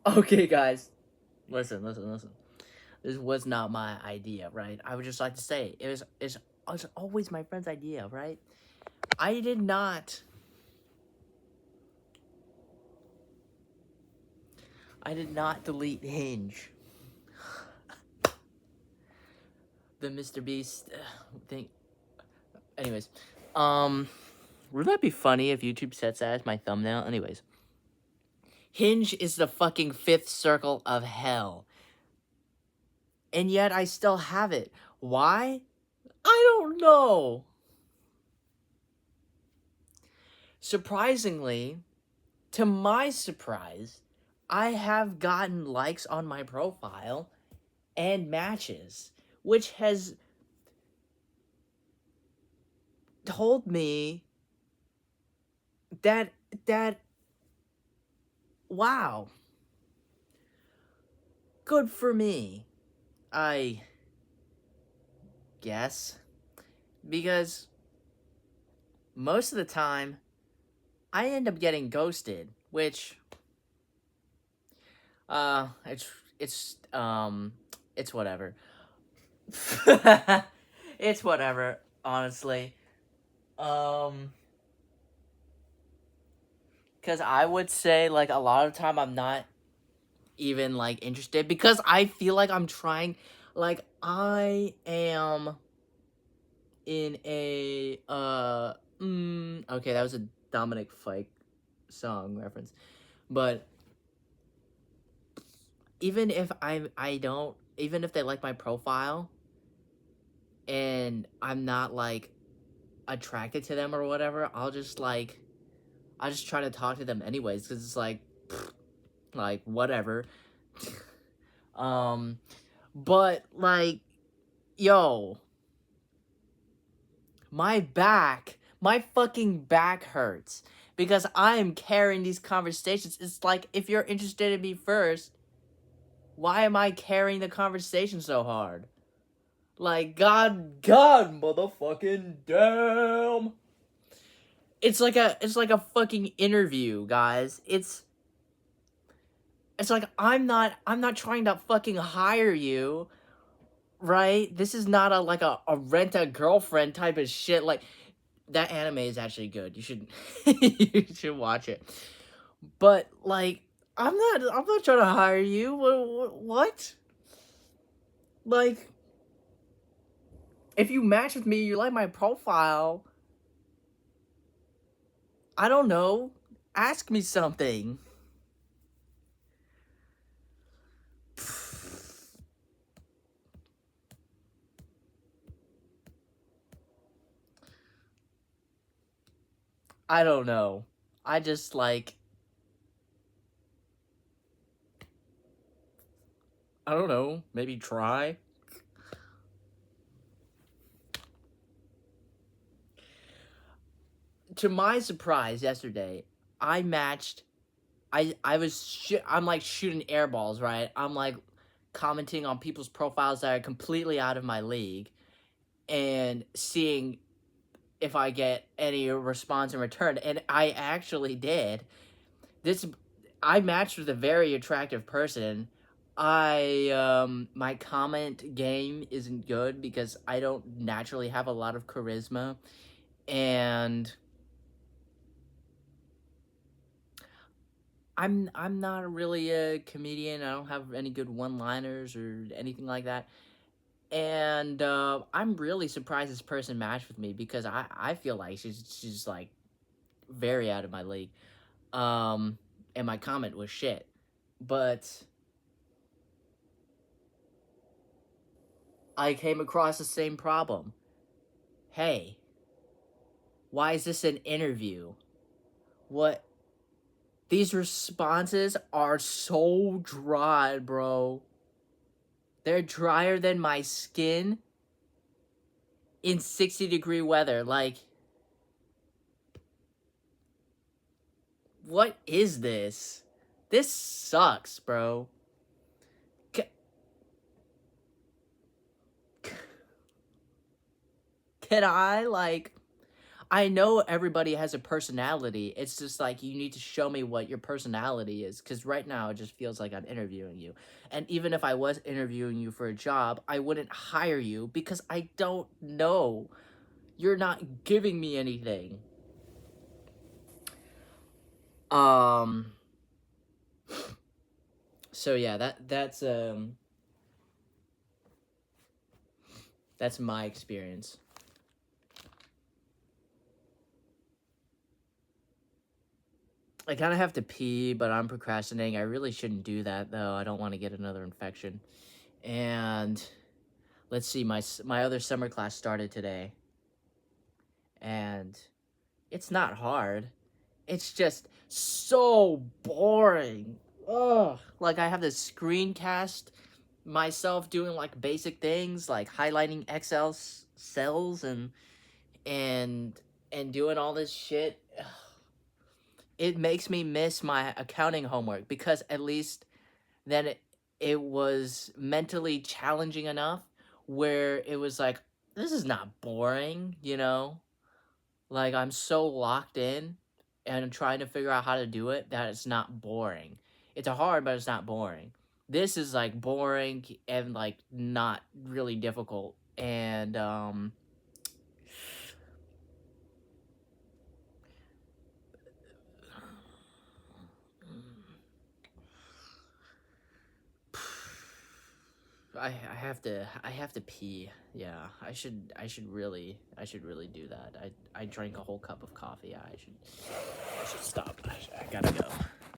Okay, guys, listen, listen, listen. This was not my idea, right? I would just like to say it was always my friend's idea, right? I did not. I did not delete Hinge. The Mr. Beast thing. Anyways, um, would that be funny if YouTube sets that as my thumbnail? Anyways, Hinge is the fucking fifth circle of hell, and yet I still have it. Why? I don't know. Surprisingly, to my surprise, I have gotten likes on my profile and matches, which has told me that that wow, good for me. I guess because most of the time I end up getting ghosted, which uh it's it's um it's whatever. It's whatever, honestly. Um cuz I would say like a lot of time I'm not even like interested because I feel like I'm trying like I am in a okay, that was a Dominic Fike song reference. But even if I don't even if they like my profile and I'm not like attracted to them or whatever, I just try to talk to them anyways cuz it's like whatever. um but like yo, my fucking back hurts because I am carrying these conversations. It's like if you're interested in me first, why am I carrying the conversation so hard? Like God motherfucking damn. It's like a fucking interview, guys. It's like I'm not trying to fucking hire you, right? This is not a rent a girlfriend type of shit. Like that anime is actually good. You should you should watch it. But like I'm not trying to hire you. What? Like if you match with me, you like my profile, I don't know, ask me something. I don't know. I just like I don't know, maybe try. To my surprise yesterday, I matched I'm like shooting airballs, right? I'm like commenting on people's profiles that are completely out of my league and seeing if I get any response in return. And I actually did. This I matched with a very attractive person. My comment game isn't good because I don't naturally have a lot of charisma, and I'm not really a comedian. I don't have any good one-liners or anything like that. And I'm really surprised this person matched with me because I feel like she's like very out of my league. Um, and my comment was shit. But I came across the same problem. Hey, why is this an interview? What? These responses are so dry, bro. They're drier than my skin in 60-degree weather. Like, what is this? This sucks, bro. C- can I, like, I know everybody has a personality. It's just like you need to show me what your personality is, because right now it just feels like I'm interviewing you. And even if I was interviewing you for a job, I wouldn't hire you because I don't know. You're not giving me anything. Um so yeah, that's my experience. I kind of have to pee, but I'm procrastinating. I really shouldn't do that though. I don't want to get another infection. And let's see, my other summer class started today, and it's not hard. It's just so boring. Ugh. Like I have to screencast myself doing like basic things like highlighting Excel cells and and doing all this shit. Ugh. It makes me miss my accounting homework because at least then it was mentally challenging enough where it was like, this is not boring, you know? Like, I'm so locked in and I'm trying to figure out how to do it that it's not boring. It's hard, but it's not boring. This is like boring and like not really difficult. And I have to pee. Yeah, I should really do that. I drank a whole cup of coffee. I should stop. I gotta go.